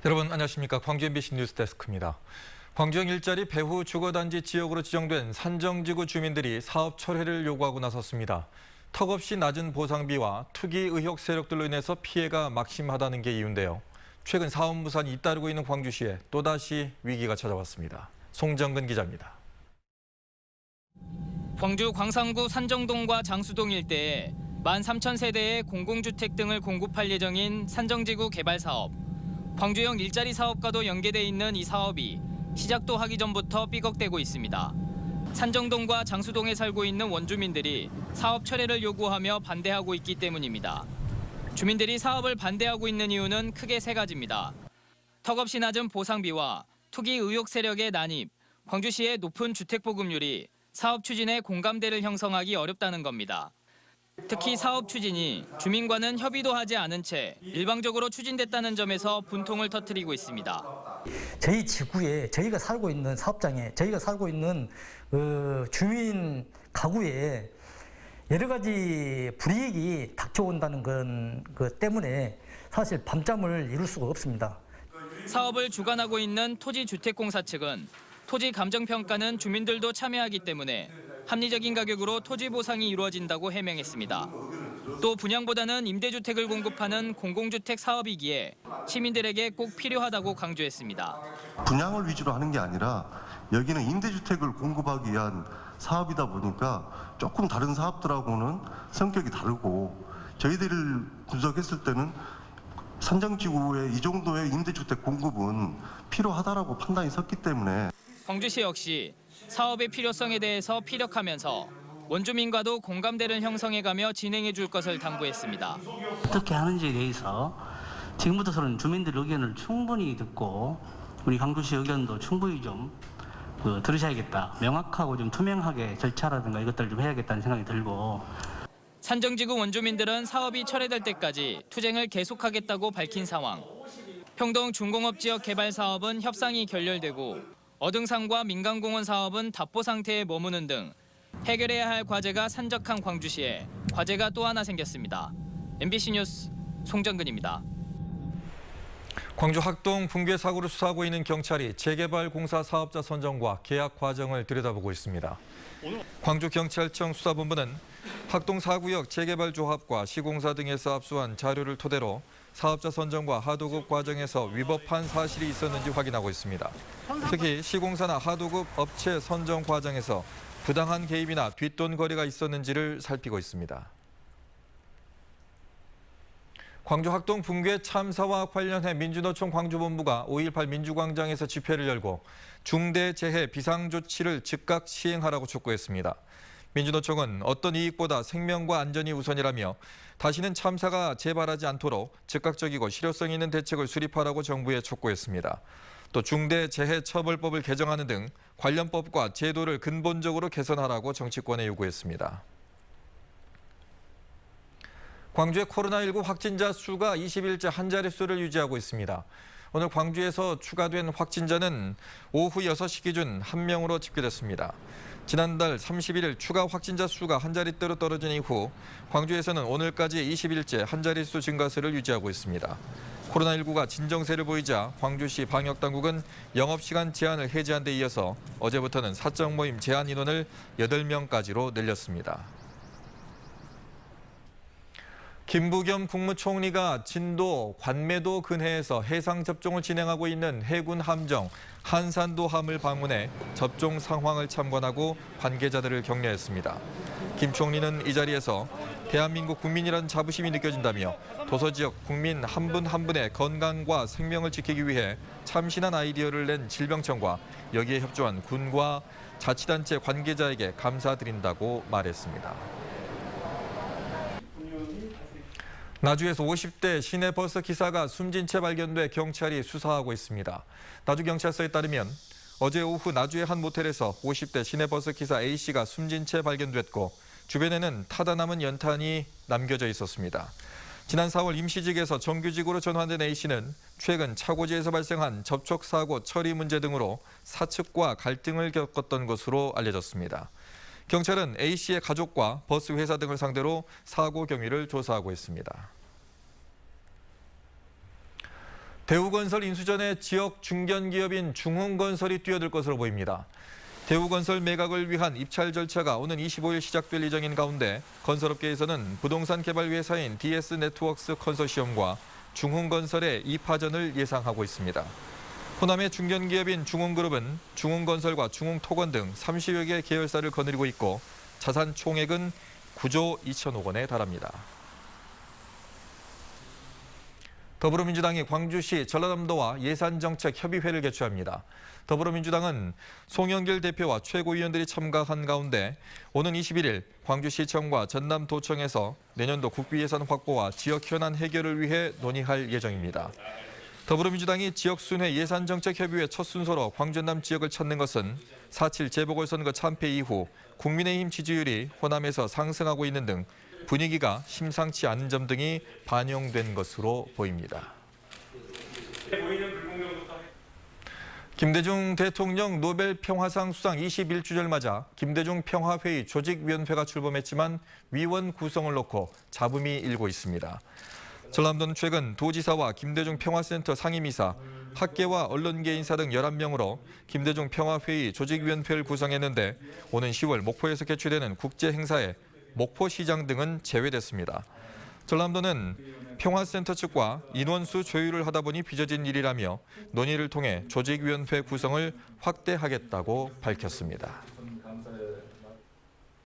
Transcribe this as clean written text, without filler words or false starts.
여러분 안녕하십니까. 광주 MBC 뉴스데스크입니다. 광주형 일자리 배후 주거단지 지역으로 지정된 산정지구 주민들이 사업 철회를 요구하고 나섰습니다. 턱없이 낮은 보상비와 투기 의혹 세력들로 인해서 피해가 막심하다는 게 이유인데요. 최근 사업 무산이 잇따르고 있는 광주시에 또다시 위기가 찾아왔습니다. 송정근 기자입니다. 광주 광산구 산정동과 장수동 일대에 13,000세대의 공공주택 등을 공급할 예정인 산정지구 개발 사업. 광주형 일자리 사업과도 연계돼 있는 이 사업이 시작도 하기 전부터 삐걱대고 있습니다. 산정동과 장수동에 살고 있는 원주민들이 사업 철회를 요구하며 반대하고 있기 때문입니다. 주민들이 사업을 반대하고 있는 이유는 크게 세 가지입니다. 턱없이 낮은 보상비와 투기 의혹 세력의 난입, 광주시의 높은 주택보급률이 사업 추진에 공감대를 형성하기 어렵다는 겁니다. 특히 사업 추진이 주민과는 협의도 하지 않은 채 일방적으로 추진됐다는 점에서 분통을 터뜨리고 있습니다. 저희 지구에 저희가 살고 있는 사업장에 저희가 살고 있는 주민 가구에 여러 가지 불이익이 닥쳐온다는 것 때문에 사실 밤잠을 이룰 수가 없습니다. 사업을 주관하고 있는 토지주택공사 측은 토지 감정평가는 주민들도 참여하기 때문에 합리적인 가격으로 토지 보상이 이루어진다고 해명했습니다. 또 분양보다는 임대주택을 공급하는 공공주택 사업이기에 시민들에게 꼭 필요하다고 강조했습니다. 분양을 위주로 하는 게 아니라 여기는 임대주택을 공급하기 위한 사업이다 보니까 조금 다른 사업들하고는 성격이 다르고 저희들을 분석했을 때는 산정지구의 이 정도의 임대주택 공급은 필요하다라고 판단이 섰기 때문에 광주시 역시 사업의 필요성에 대해서 피력하면서 원주민과도 공감대를 형성해가며 진행해 줄 것을 당부했습니다. 어떻게 하는지에 대해서 지금부터서는 주민들 의견을 충분히 듣고 우리 광주시 의견도 충분히 좀 들으셔야겠다. 명확하고 좀 투명하게 절차라든가 이것들을 좀 해야겠다는 생각이 들고. 산정지구 원주민들은 사업이 철회될 때까지 투쟁을 계속하겠다고 밝힌 상황. 평동 중공업지역 개발 사업은 협상이 결렬되고 어등산과 민간공원 사업은 답보 상태에 머무는 등 해결해야 할 과제가 산적한 광주시에 과제가 또 하나 생겼습니다. MBC 뉴스 송정근입니다. 광주 학동 붕괴 사고를 수사하고 있는 경찰이 재개발 공사 사업자 선정과 계약 과정을 들여다보고 있습니다. 광주경찰청 수사본부는 학동 4구역 재개발 조합과 시공사 등에서 압수한 자료를 토대로 사업자 선정과 하도급 과정에서 위법한 사실이 있었는지 확인하고 있습니다. 특히 시공사나 하도급 업체 선정 과정에서 부당한 개입이나 뒷돈 거래가 있었는지를 살피고 있습니다. 광주 학동 붕괴 참사와 관련해 민주노총 광주본부가 5.18 민주광장에서 집회를 열고 중대재해 비상조치를 즉각 시행하라고 촉구했습니다. 민주노총은 어떤 이익보다 생명과 안전이 우선이라며 다시는 참사가 재발하지 않도록 즉각적이고 실효성 있는 대책을 수립하라고 정부에 촉구했습니다. 또 중대재해처벌법을 개정하는 등 관련 법과 제도를 근본적으로 개선하라고 정치권에 요구했습니다. 광주의 코로나19 확진자 수가 20일째 한 자릿수를 유지하고 있습니다. 오늘 광주에서 추가된 확진자는 오후 6시 기준 1명으로 집계됐습니다. 지난달 31일 추가 확진자 수가 한 자릿대로 떨어진 이후 광주에서는 오늘까지 20일째 한 자릿수 증가세를 유지하고 있습니다. 코로나19가 진정세를 보이자 광주시 방역당국은 영업시간 제한을 해제한 데 이어서 어제부터는 사적 모임 제한 인원을 8명까지로 늘렸습니다. 김부겸 국무총리가 진도 관매도 근해에서 해상 접종을 진행하고 있는 해군 함정 한산도함을 방문해 접종 상황을 참관하고 관계자들을 격려했습니다. 김 총리는 이 자리에서 대한민국 국민이라는 자부심이 느껴진다며 도서지역 국민 한 분 한 분의 건강과 생명을 지키기 위해 참신한 아이디어를 낸 질병청과 여기에 협조한 군과 자치단체 관계자에게 감사드린다고 말했습니다. 나주에서 50대 시내버스 기사가 숨진 채 발견돼 경찰이 수사하고 있습니다. 나주경찰서에 따르면 어제 오후 나주의 한 모텔에서 50대 시내버스 기사 A씨가 숨진 채 발견됐고 주변에는 타다 남은 연탄이 남겨져 있었습니다. 지난 4월 임시직에서 정규직으로 전환된 A씨는 최근 차고지에서 발생한 접촉사고 처리 문제 등으로 사측과 갈등을 겪었던 것으로 알려졌습니다. 경찰은 A씨의 가족과 버스 회사 등을 상대로 사고 경위를 조사하고 있습니다. 대우건설 인수전에 지역 중견기업인 중흥건설이 뛰어들 것으로 보입니다. 대우건설 매각을 위한 입찰 절차가 오는 25일 시작될 예정인 가운데 건설업계에서는 부동산 개발 회사인 DS네트워크스 컨소시엄과 중흥건설의 2파전을 예상하고 있습니다. 호남의 중견기업인 중흥그룹은 중흥건설과 중흥토건 등 30여 개 계열사를 거느리고 있고 자산 총액은 9조 2천억 원에 달합니다. 더불어민주당이 광주시 전라남도와 예산정책협의회를 개최합니다. 더불어민주당은 송영길 대표와 최고위원들이 참가한 가운데 오는 21일 광주시청과 전남도청에서 내년도 국비예산 확보와 지역 현안 해결을 위해 논의할 예정입니다. 더불어민주당이 지역순회 예산정책협의회 첫 순서로 광주 전남 지역을 찾는 것은 4.7 재보궐선거 참패 이후 국민의힘 지지율이 호남에서 상승하고 있는 등 분위기가 심상치 않은 점 등이 반영된 것으로 보입니다. 김대중 대통령 노벨 평화상 수상 21주년을 맞아 김대중 평화회의 조직위원회가 출범했지만 위원 구성을 놓고 잡음이 일고 있습니다. 전남도는 최근 도지사와 김대중 평화센터 상임이사, 학계와 언론계 인사 등 11명으로 김대중 평화회의 조직위원회를 구성했는데 오는 10월 목포에서 개최되는 국제행사에 목포시장 등은 제외됐습니다. 전남도는 평화센터 측과 인원수 조율을 하다 보니 빚어진 일이라며 논의를 통해 조직위원회 구성을 확대하겠다고 밝혔습니다.